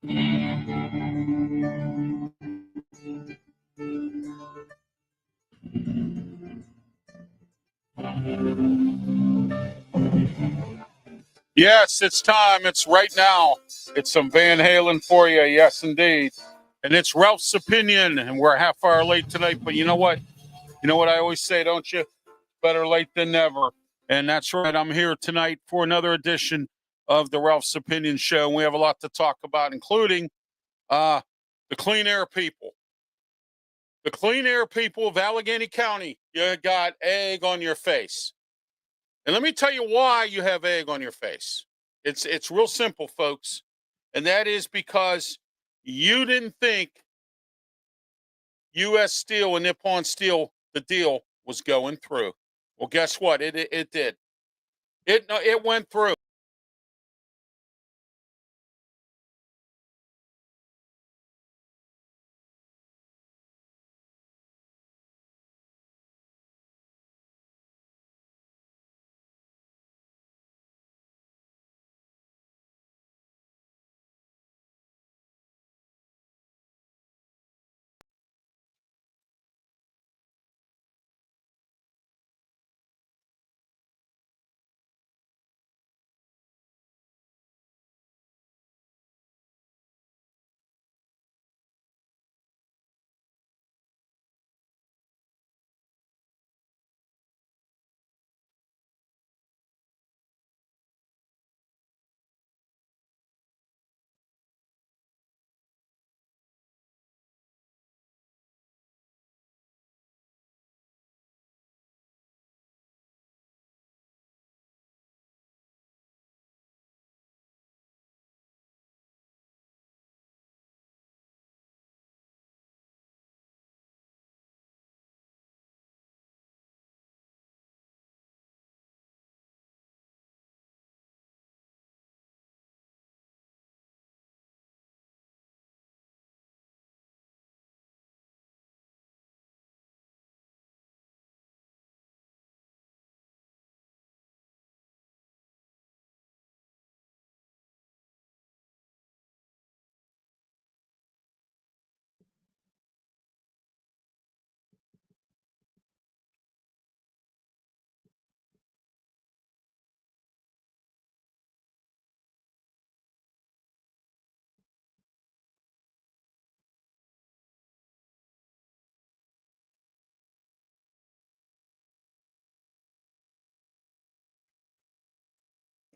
Yes, it's time. It's right now. It's some Van Halen for you. Yes, indeed. And it's Ralph's opinion. And we're a half hour late tonight. But you know what? You know what I always say, don't you? Better late than never. And that's right. I'm here tonight for another edition of the Ralph's Opinion Show. And we have a lot to talk about, including the clean air people. The clean air people of Allegheny County, you got egg on your face. And let me tell you why you have egg on your face. It's real simple, folks. And that is because you didn't think U.S. Steel and Nippon Steel, the deal was going through. Well, guess what? It did. It went through.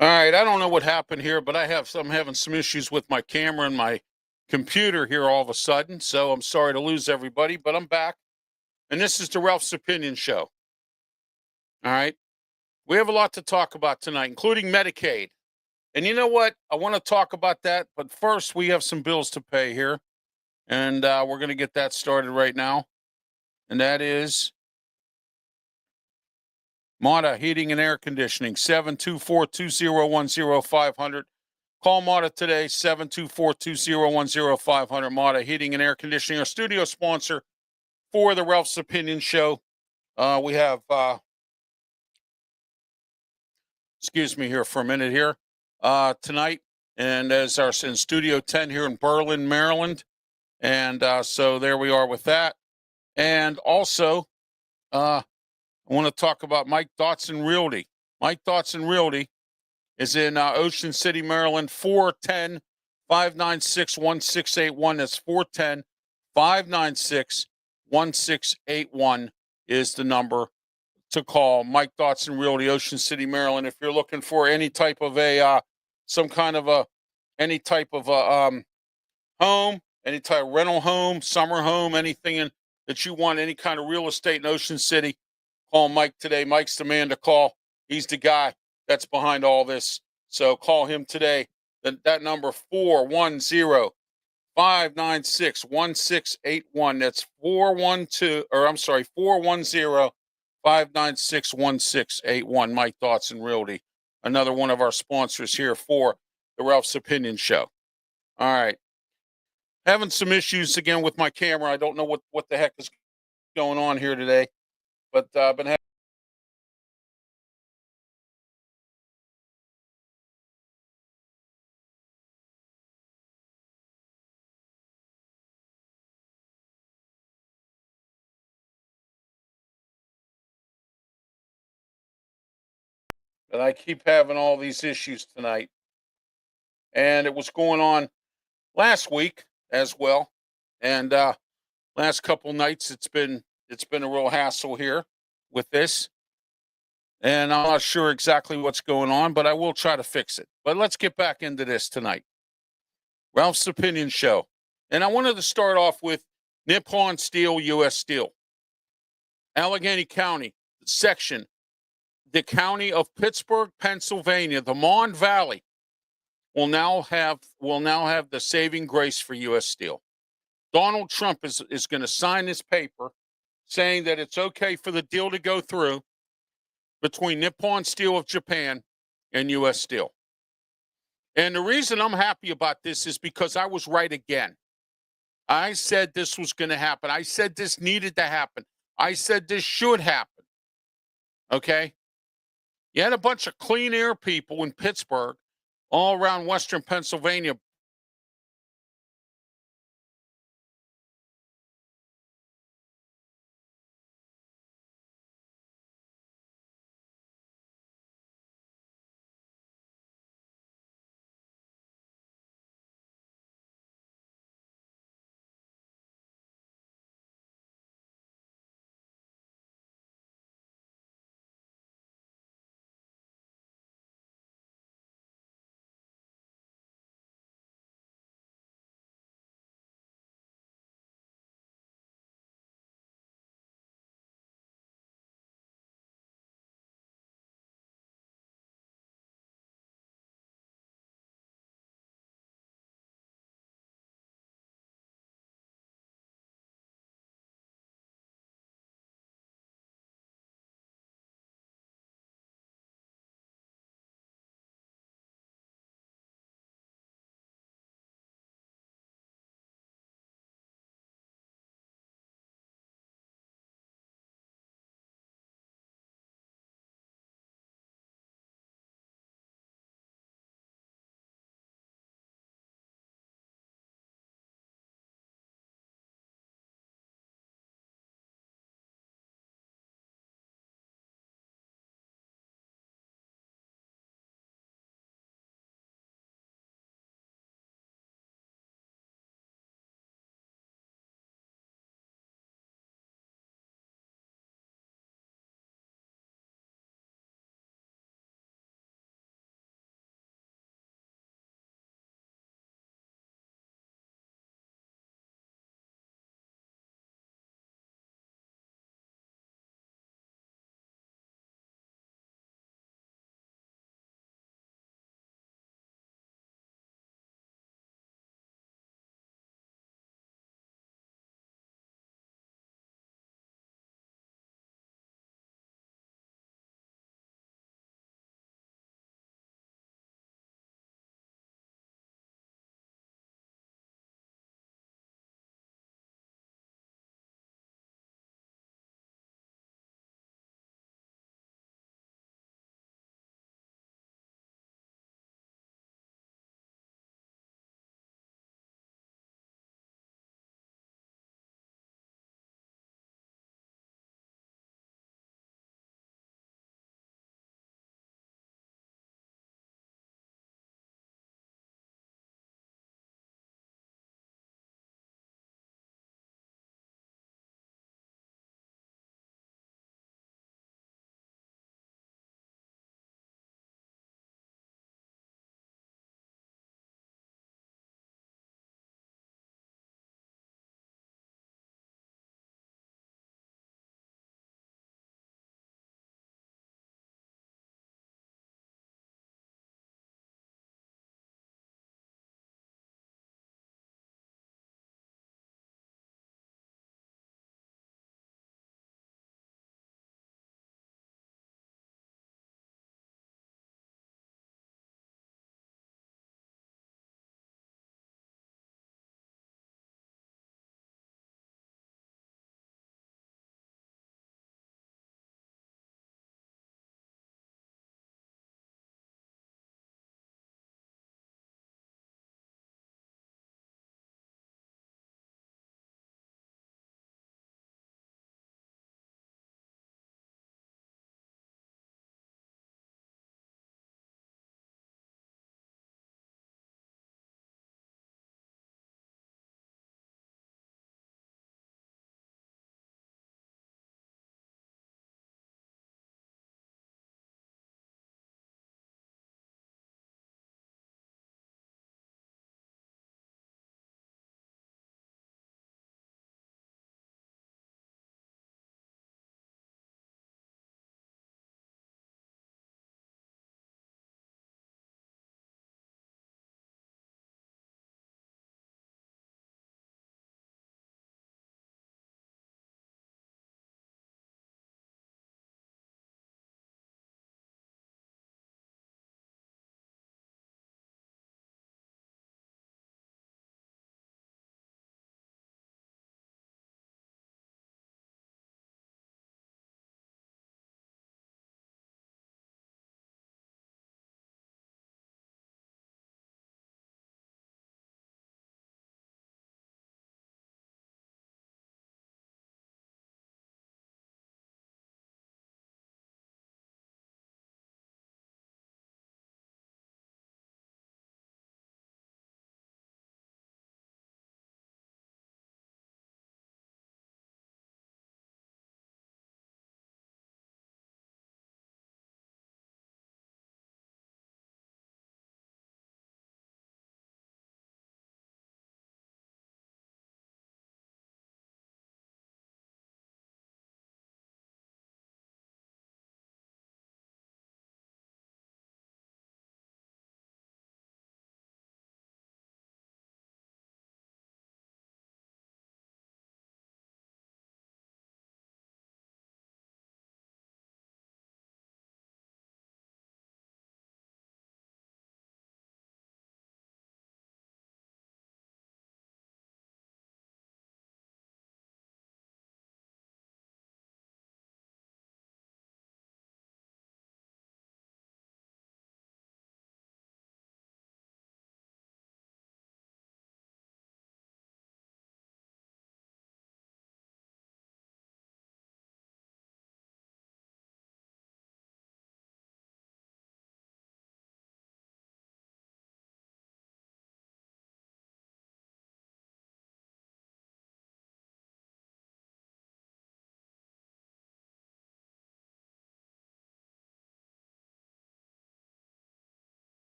All right, I don't know what happened here, but I'm having some issues with my camera and my computer here all of a sudden. So I'm sorry to lose everybody, but I'm back. And this is the Ralph's Opinion Show. All right. We have a lot to talk about tonight, including Medicaid. And you know what? I want to talk about that. But first, we have some bills to pay here. And we're going to get that started right now. And that is Mata Heating and Air Conditioning, 724-201-0500. Call Mata today, 724-201-0500. Mata Heating and Air Conditioning, our studio sponsor for the Ralph's Opinion Show. We have, excuse me here for a minute here, tonight. And as our in Studio 10 here in Berlin, Maryland. And so there we are with that. And also, I want to talk about Mike Dotson Realty. Mike Dotson Realty is in Ocean City, Maryland, 410-596-1681. That's 410-596-1681 is the number to call. Mike Dotson Realty, Ocean City, Maryland. If you're looking for any type of some kind of any type of home, any type of rental home, summer home, anything that you want, any kind of real estate in Ocean City, call Mike today. Mike's the man to call. He's the guy that's behind all this. So call him today. That number 410-596-1681. That's 410-596-1681. Mike Dotson Realty, another one of our sponsors here for the Ralph's Opinion Show. All right. Having some issues again with my camera. I don't know what the heck is going on here today, but I've been having But I keep having all these issues tonight. And it was going on last week as well. And last couple nights it's been a real hassle here with this. And I'm not sure exactly what's going on, but I will try to fix it. But let's get back into this tonight. Ralph's Opinion Show. And I wanted to start off with Nippon Steel, U.S. Steel. Allegheny County, section, the county of Pittsburgh, Pennsylvania, the Mon Valley will now have the saving grace for U.S. Steel. Donald Trump is going to sign this paper saying that it's okay for the deal to go through between Nippon Steel of Japan and U.S. Steel. And the reason I'm happy about this is because I was right again. I said this was going to happen. I said this needed to happen. I said this should happen. Okay? You had a bunch of clean air people in Pittsburgh, all around Western Pennsylvania,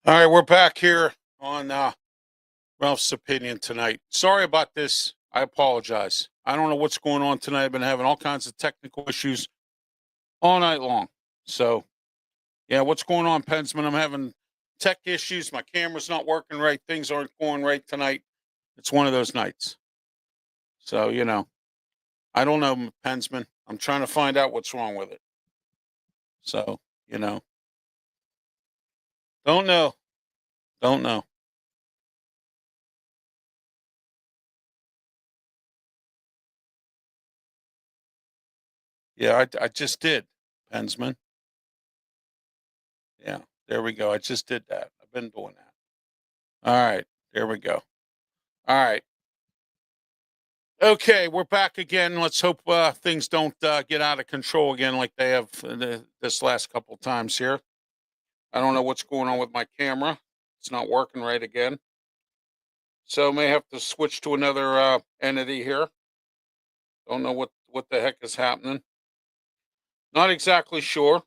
All right, we're back here on Ralph's Opinion tonight. Sorry about this. I apologize. I don't know what's going on tonight. I've been having all kinds of technical issues all night long. So, yeah, what's going on, Pensman? I'm having tech issues. My camera's not working right. Things aren't going right tonight. It's one of those nights. So, I don't know, Pensman. I'm trying to find out what's wrong with it. So, don't know. Don't know. Yeah, I just did, Pensman. Yeah, there we go. I just did that. I've been doing that. All right, there we go. All right. Okay, we're back again. Let's hope things don't get out of control again like they have this last couple times here. I don't know what's going on with my camera. It's not working right again. So may have to switch to another entity here. Don't know what the heck is happening. Not exactly sure.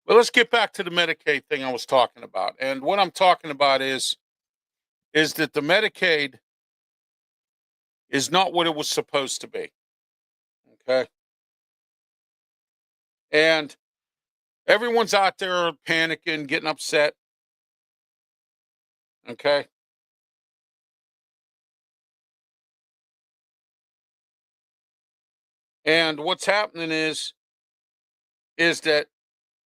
But let's get back to the Medicaid thing I was talking about. And what I'm talking about is that the Medicaid is not what it was supposed to be. Okay. And everyone's out there panicking, getting upset. Okay. And what's happening is that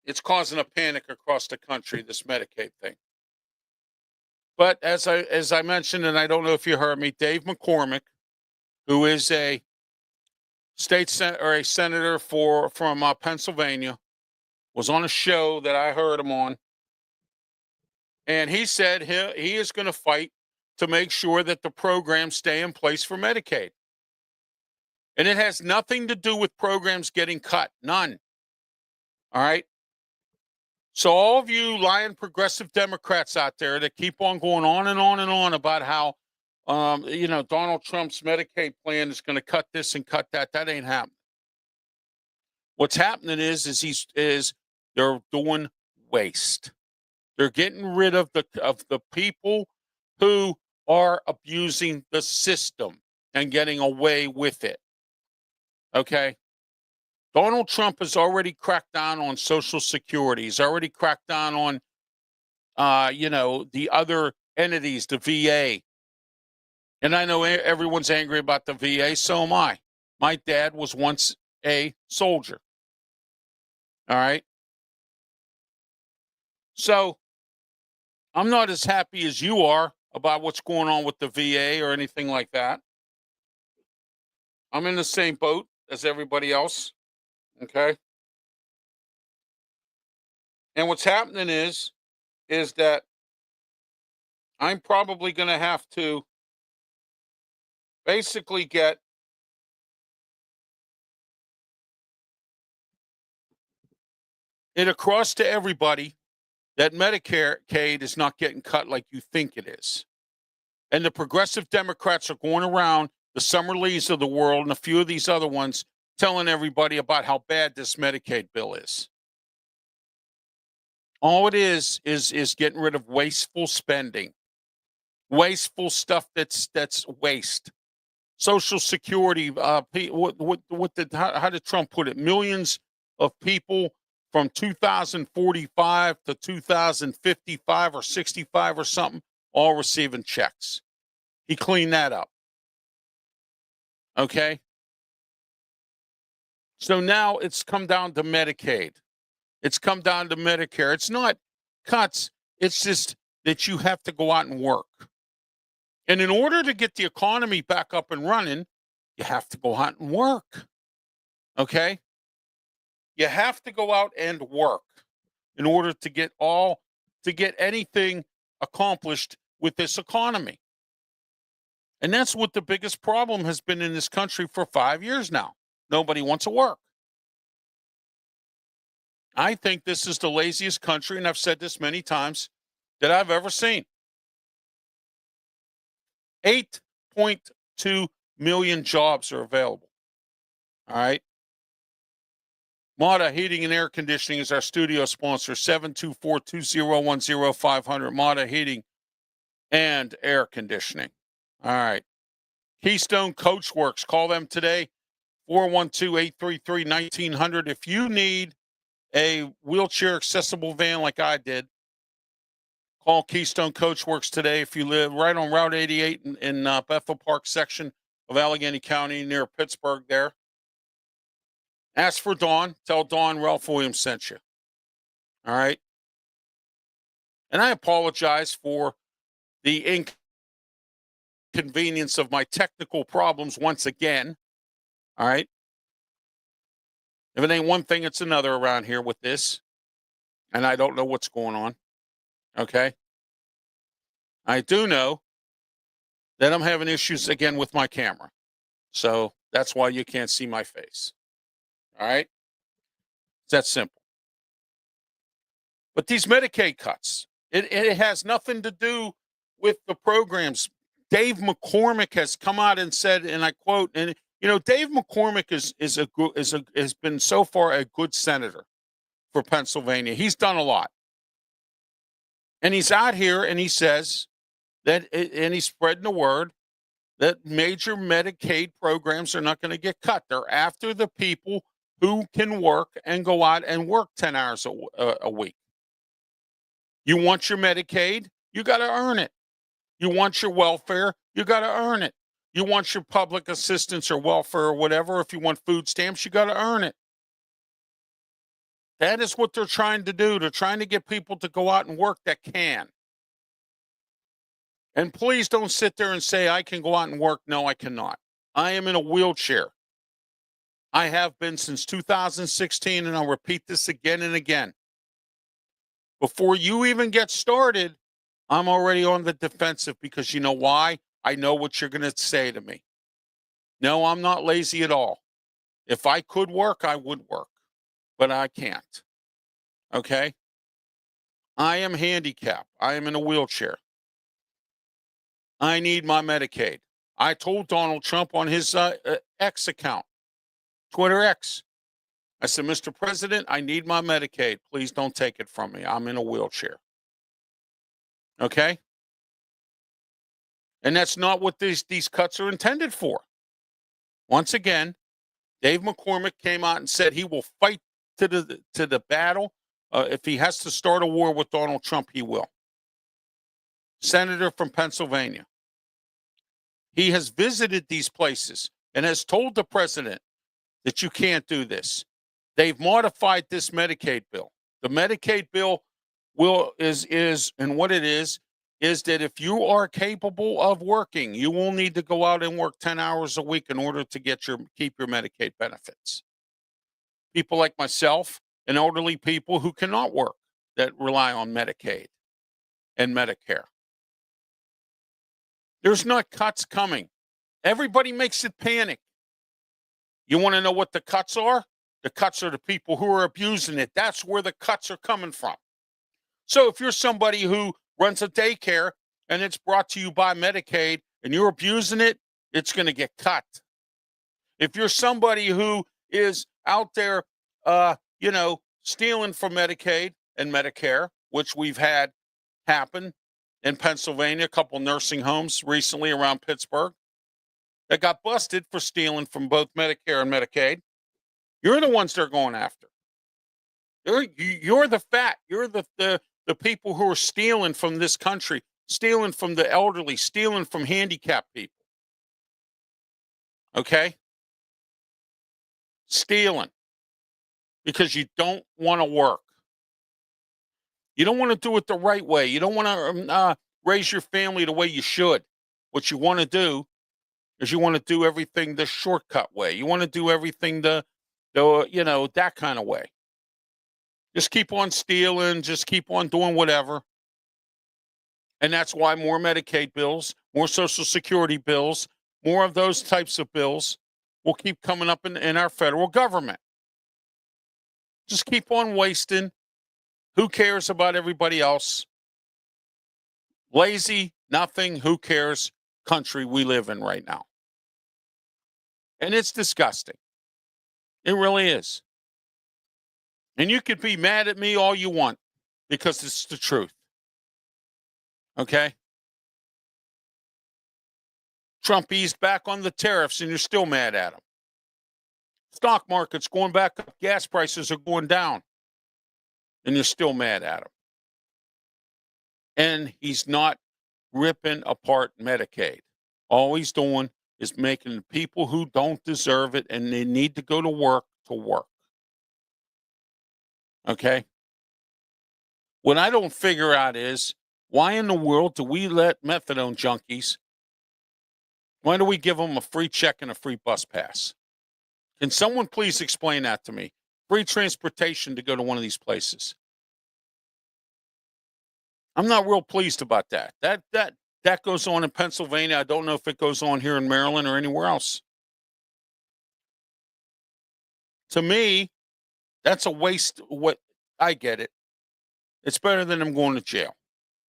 it's causing a panic across the country, this Medicaid thing. But as I mentioned, and I don't know if you heard me, Dave McCormick, who is a senator from Pennsylvania, was on a show that I heard him on, and he said he is going to fight to make sure that the programs stay in place for Medicaid. And it has nothing to do with programs getting cut. None. All right. So all of you lying progressive Democrats out there that keep on going on and on and on about how, Donald Trump's Medicaid plan is going to cut this and cut that. That ain't happening. What's happening is they're doing waste. They're getting rid of the people who are abusing the system and getting away with it. Okay. Donald Trump has already cracked down on Social Security. He's already cracked down on, the other entities, the VA. And I know everyone's angry about the VA. So am I. My dad was once a soldier. All right. So I'm not as happy as you are about what's going on with the VA or anything like that. I'm in the same boat as everybody else. Okay. And what's happening is that I'm probably going to have to basically get it across to everybody that Medicaid is not getting cut like you think it is. And the progressive Democrats are going around, the Summer Lees of the world and a few of these other ones, telling everybody about how bad this Medicaid bill is. All it is getting rid of wasteful spending, wasteful stuff that's waste. Social Security, how did Trump put it? Millions of people from 2045 to 2055 or 65 or something, all receiving checks. He cleaned that up. Okay. So now it's come down to Medicaid. It's come down to Medicare. It's not cuts. It's just that you have to go out and work. And in order to get the economy back up and running, you have to go out and work. Okay. You have to go out and work in order to get anything accomplished with this economy. And that's what the biggest problem has been in this country for 5 years now. Nobody wants to work. I think this is the laziest country, and I've said this many times, that I've ever seen. 8.2 million jobs are available. All right. Mata Heating and Air Conditioning is our studio sponsor, 724-201-0500, Mata Heating and Air Conditioning. All right. Keystone Coachworks, call them today, 412-833-1900. If you need a wheelchair accessible van like I did, call Keystone Coachworks today. If you live right on Route 88 in Bethel Park section of Allegheny County near Pittsburgh there, ask for Dawn. Tell Dawn Ralph Williams sent you. All right. And I apologize for the inconvenience of my technical problems once again. All right. If it ain't one thing, it's another around here with this. And I don't know what's going on. Okay. I do know that I'm having issues again with my camera. So that's why you can't see my face. All right. It's that simple. But these Medicaid cuts, it has nothing to do with the programs. Dave McCormick has come out and said, and I quote, and Dave McCormick has been so far a good senator for Pennsylvania. He's done a lot. And he's out here and he says that, and he's spreading the word that major Medicaid programs are not going to get cut. They're after the people who can work and go out and work 10 hours a week. You want your Medicaid, you got to earn it. You want your welfare, you got to earn it. You want your public assistance or welfare or whatever, if you want food stamps, you got to earn it. That is what they're trying to do. They're trying to get people to go out and work that can. And please don't sit there and say, I can go out and work. No, I cannot. I am in a wheelchair. I have been since 2016, and I'll repeat this again and again. Before you even get started, I'm already on the defensive because you know why? I know what you're going to say to me. No, I'm not lazy at all. If I could work, I would work, but I can't. Okay? I am handicapped. I am in a wheelchair. I need my Medicaid. I told Donald Trump on his X account, Twitter X, I said, Mr. President, I need my Medicaid. Please don't take it from me. I'm in a wheelchair. Okay? And that's not what these cuts are intended for. Once again, Dave McCormick came out and said he will fight to the battle. If he has to start a war with Donald Trump, he will. Senator from Pennsylvania. He has visited these places and has told the president that you can't do this. They've modified this Medicaid bill. The Medicaid bill and what it is that if you are capable of working, you will need to go out and work 10 hours a week in order to keep your Medicaid benefits. People like myself and elderly people who cannot work that rely on Medicaid and Medicare. There's not cuts coming. Everybody makes it panic. You want to know what the cuts are? The cuts are the people who are abusing it. That's where the cuts are coming from. So if you're somebody who runs a daycare and it's brought to you by Medicaid and you're abusing it, it's going to get cut. If you're somebody who is out there, stealing from Medicaid and Medicare, which we've had happen in Pennsylvania, a couple nursing homes recently around Pittsburgh that got busted for stealing from both Medicare and Medicaid, you're the ones they're going after. You're the fat. You're the people who are stealing from this country, stealing from the elderly, stealing from handicapped people. Okay? Stealing. Because you don't want to work. You don't want to do it the right way. You don't want to raise your family the way you should. What you want to do is you want to do everything the shortcut way. You want to do everything that kind of way. Just keep on stealing, just keep on doing whatever. And that's why more Medicaid bills, more Social Security bills, more of those types of bills will keep coming up in our federal government. Just keep on wasting. Who cares about everybody else? Lazy, nothing, who cares country we live in right now. And it's disgusting. It really is. And you could be mad at me all you want because it's the truth. Okay? Trump eased back on the tariffs and you're still mad at him. Stock market's going back up. Gas prices are going down and you're still mad at him. And he's not ripping apart Medicaid. All he's doing is making the people who don't deserve it and they need to go to work. Okay? What I don't figure out is why in the world do we let methadone junkies, why do we give them a free check and a free bus pass? Can someone please explain that to me? Free transportation to go to one of these places. I'm not real pleased about that. That goes on in Pennsylvania. I don't know if it goes on here in Maryland or anywhere else. To me, that's a waste. What I get it. It's better than them going to jail.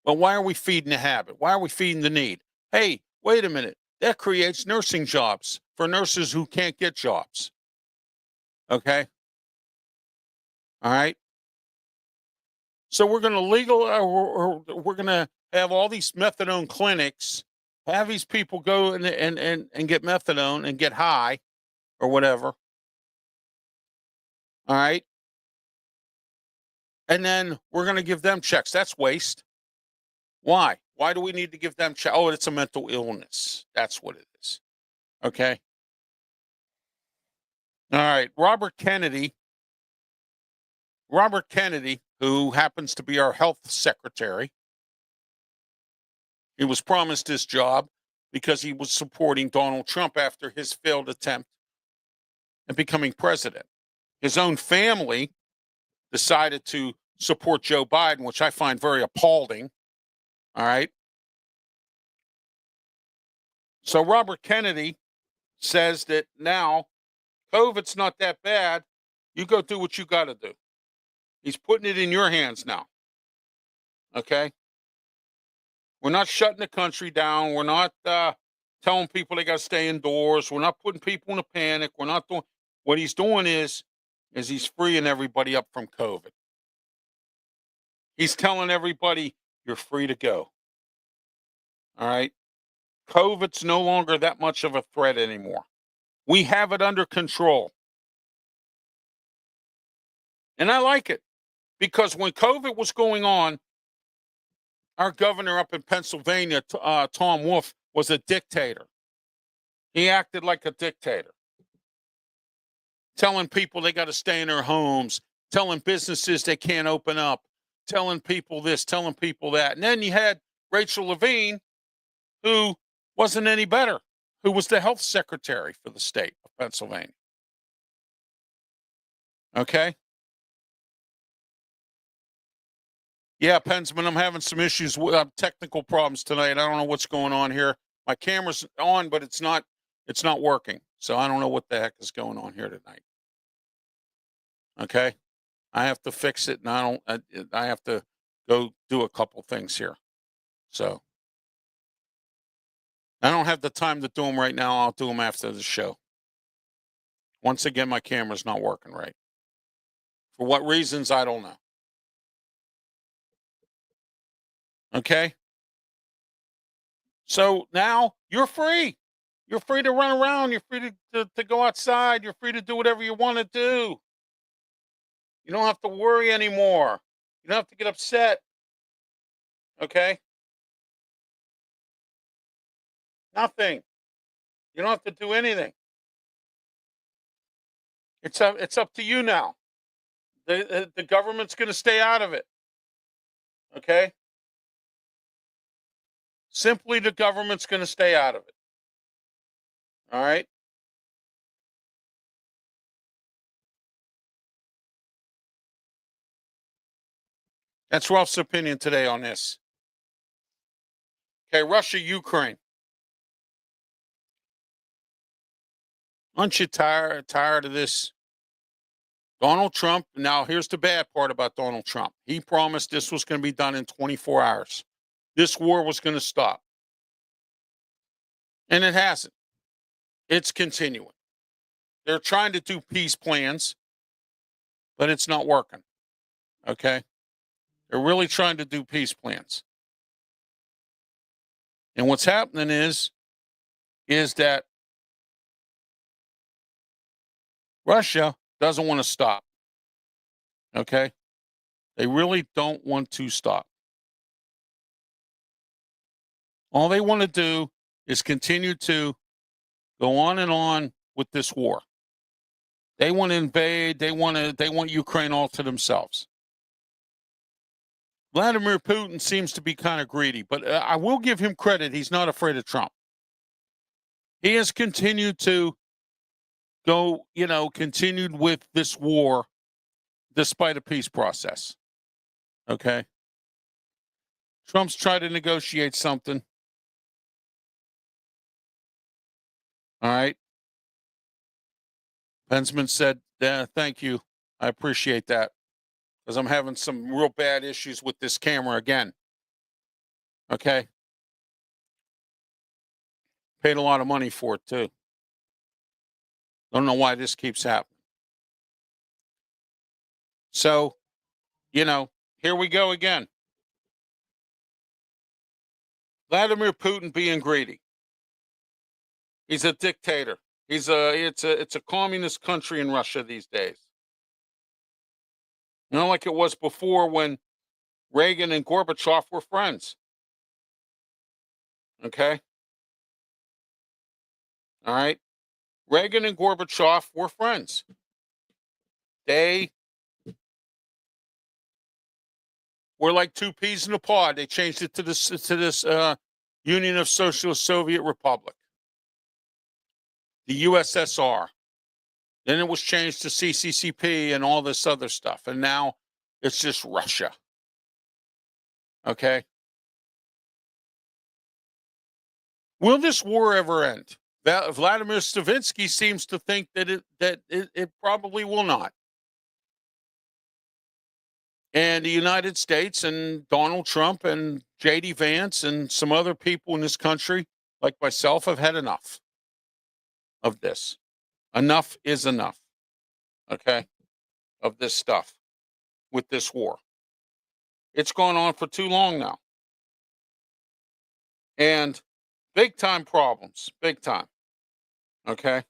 But why are we feeding the habit? Why are we feeding the need? Hey, wait a minute. That creates nursing jobs for nurses who can't get jobs. Okay? All right? So we're going to we're going to have all these methadone clinics, have these people go and get methadone and get high or whatever. All right? And then we're going to give them checks. That's waste. Why? Why do we need to give them checks? Oh, it's a mental illness. That's what it is. Okay? All right. Robert Kennedy, who happens to be our health secretary, he was promised this job because he was supporting Donald Trump after his failed attempt at becoming president. His own family decided to support Joe Biden, which I find very appalling. All right. So Robert Kennedy says that now COVID's not that bad. You go do what you got to do. He's putting it in your hands now. Okay. We're not shutting the country down. We're not telling people they got to stay indoors. We're not putting people in a panic. We're not doing what he's doing is he's freeing everybody up from COVID. He's telling everybody you're free to go. All right. COVID's no longer that much of a threat anymore. We have it under control. And I like it because when COVID was going on, our governor up in Pennsylvania, Tom Wolf, was a dictator. He acted like a dictator, telling people they got to stay in their homes, telling businesses they can't open up, telling people this, telling people that. And then you had Rachel Levine, who wasn't any better, who was the health secretary for the state of Pennsylvania. Okay? Yeah, Pensman, I'm having some issues with technical problems tonight. I don't know what's going on here. My camera's on, but it's not working. So I don't know what the heck is going on here tonight. Okay? I have to fix it, and I have to go do a couple things here. So I don't have the time to do them right now. I'll do them after the show. Once again, my camera's not working right. For what reasons, I don't know. Okay? So now you're free. You're free to run around. You're free to go outside. You're free to do whatever you want to do. You don't have to worry anymore. You don't have to get upset. Okay? Nothing. You don't have to do anything. It's up to you now. The government's going to stay out of it. Okay? Simply the government's going to stay out of it. All right? That's Ralph's opinion today on this. Okay, Russia, Ukraine. Aren't you tired of this? Donald Trump. Now, here's the bad part about Donald Trump. He promised this was going to be done in 24 hours. This war was going to stop. And it hasn't. It's continuing. They're trying to do peace plans. but it's not working. Okay. They're really trying to do peace plans. And what's happening is that Russia doesn't want to stop. Okay. They really don't want to stop. All they want to do is continue to go on and on with this war. They want to invade. They want Ukraine all to themselves. Vladimir Putin seems to be kind of greedy, but I will give him credit. He's not afraid of Trump. He has continued to continued with this war despite a peace process. Okay. Trump's tried to negotiate something. All right. Pensman said, thank you. I appreciate that because I'm having some real bad issues with this camera again. Okay. Paid a lot of money for it too. Don't know why this keeps happening. So, here we go again. Vladimir Putin being greedy. He's a dictator. It's a communist country in Russia these days. Not like it was before when Reagan and Gorbachev were friends. Okay? All right? Reagan and Gorbachev were friends. They were like two peas in a pod. They changed it to this Union of Socialist Soviet Republic, the USSR. Then it was changed to CCCP and all this other stuff. And now it's just Russia. Okay? Will this war ever end? Vladimir Stavinsky seems to think that it probably will not. And the United States and Donald Trump and J.D. Vance and some other people in this country, like myself, have had enough of this. Enough is enough, okay, of this stuff with this war. It's gone on for too long now. And big time problems, big time, okay?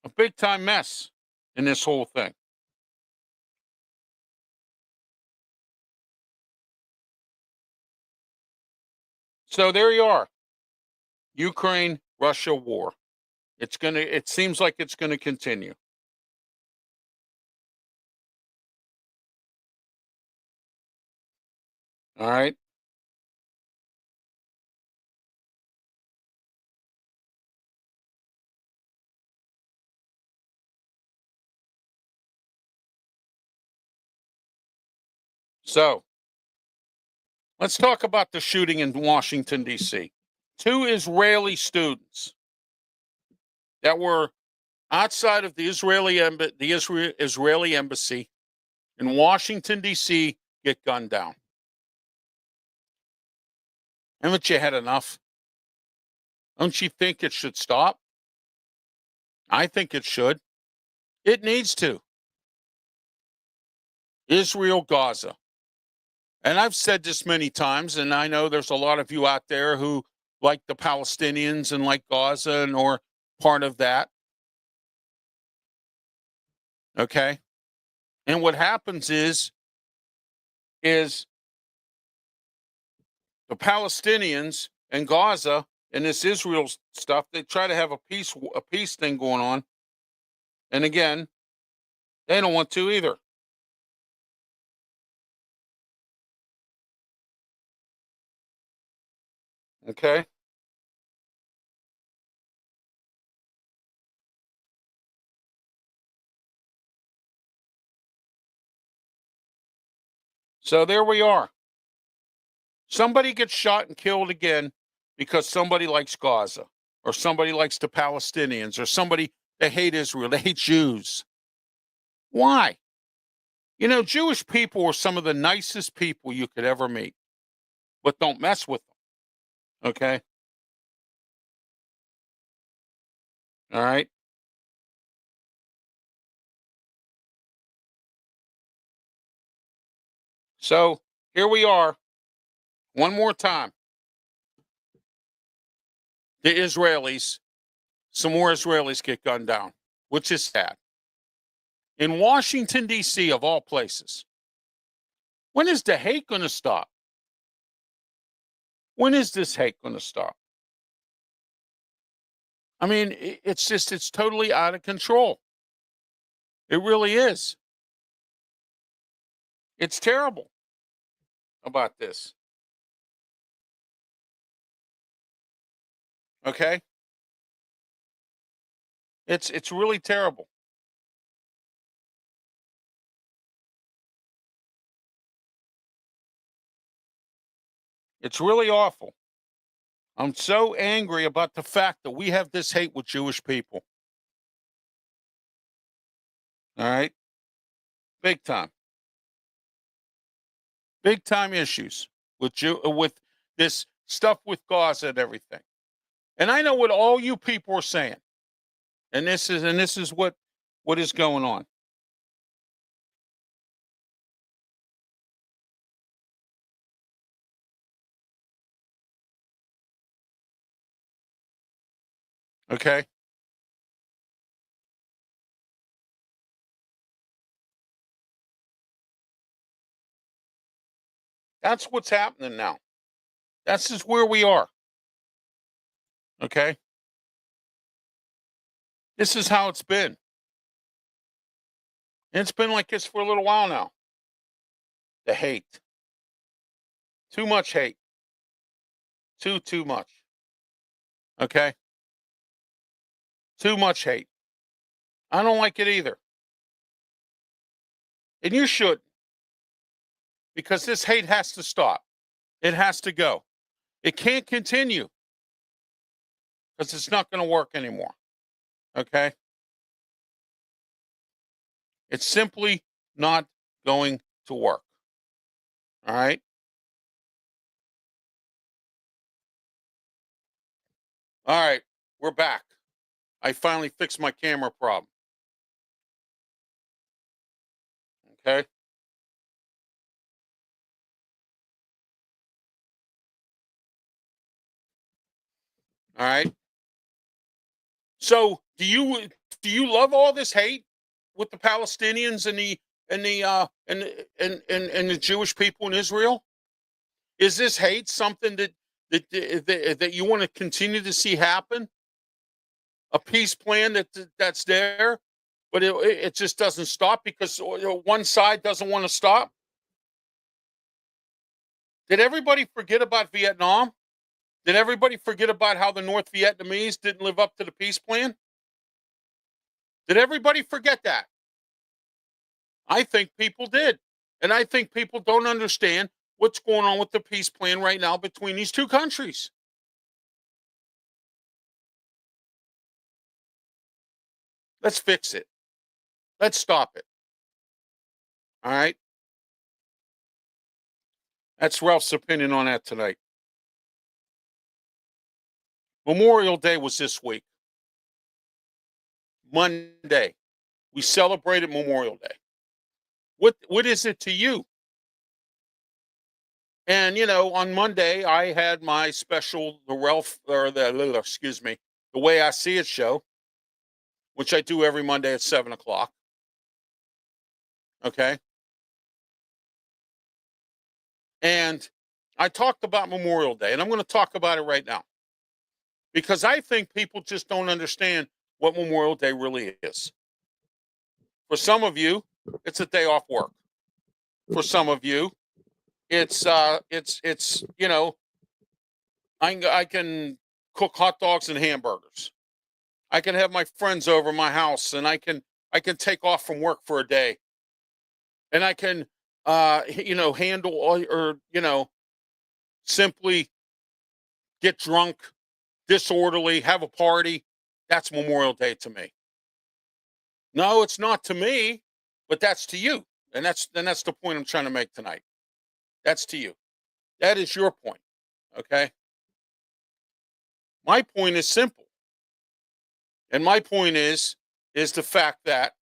A big time mess in this whole thing. So there you are. Ukraine-Russia war. It seems like it's gonna continue. All right. So let's talk about the shooting in Washington, D.C. Two Israeli students that were outside of the Israeli embassy in Washington, D.C. get gunned down. Haven't you had enough? Don't you think it should stop? I think it should. It needs to. Israel, Gaza. And I've said this many times, and I know there's a lot of you out there who like the Palestinians and like Gaza or part of that. Okay. And what happens is the Palestinians and Gaza and this Israel stuff, they try to have a peace thing going on. And again, they don't want to either. Okay. So there we are. Somebody gets shot and killed again because somebody likes Gaza or somebody likes the Palestinians or somebody, they hate Israel, they hate Jews. Why? Jewish people are some of the nicest people you could ever meet, but don't mess with them. Okay. All right. So here we are, one more time. The Israelis, some more Israelis get gunned down, which is sad. In Washington, D.C., of all places. When is the hate going to stop? When is this hate going to stop? I mean, it's totally out of control. It really is. It's terrible about this. Okay? It's really terrible. It's really awful. I'm so angry about the fact that we have this hate with Jewish people. All right? Big time. Big time issues with with this stuff with Gaza and everything. And I know what all you people are saying. And this is what is going on. Okay? That's what's happening now. That's just where we are. Okay? This is how it's been. And it's been like this for a little while now. The hate. Too much hate. Too much. Okay? Too much hate. I don't like it either. And you should. Because this hate has to stop. It has to go. It can't continue. Because it's not going to work anymore. Okay? It's simply not going to work. All right? All right. We're back. I finally fixed my camera problem. Okay? All right. So, do you love all this hate with the Palestinians and the Jewish people in Israel? Is this hate something that you want to continue to see happen? A peace plan that's there, but it just doesn't stop because one side doesn't want to stop. Did everybody forget about Vietnam? Did everybody forget about how the North Vietnamese didn't live up to the peace plan? Did everybody forget that? I think people did. And I think people don't understand what's going on with the peace plan right now between these two countries. Let's fix it. Let's stop it. All right. That's Ralph's opinion on that tonight. Memorial Day was this week. Monday. We celebrated Memorial Day. What is it to you? And on Monday I had my special the Way I See It show, which I do every Monday at 7:00. Okay. And I talked about Memorial Day, and I'm going to talk about it right now because I think people just don't understand what Memorial Day really is. For some of you, it's a day off work. For some of you, it's I can cook hot dogs and hamburgers. I can have my friends over my house, and I can take off from work for a day, and I can handle or simply get drunk, disorderly, have a party. That's Memorial Day to me. No, it's not to me, but that's to you. And that's the point I'm trying to make tonight. That's to you. That is your point. Okay? My point is simple. And my point is the fact that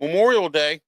Memorial Day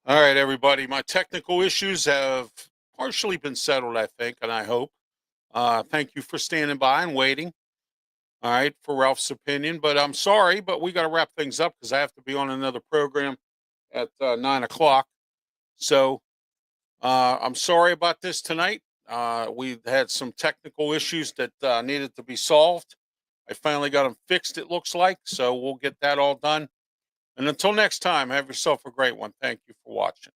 All right, everybody. My technical issues have partially been settled, I think, and I hope. Thank you for standing by and waiting. All right, for Ralph's opinion. But I'm sorry, but we got to wrap things up because I have to be on another program at 9 o'clock. So I'm sorry about this tonight. We had some technical issues that needed to be solved. I finally got them fixed, it looks like. So we'll get that all done. And until next time, have yourself a great one. Thank you for watching.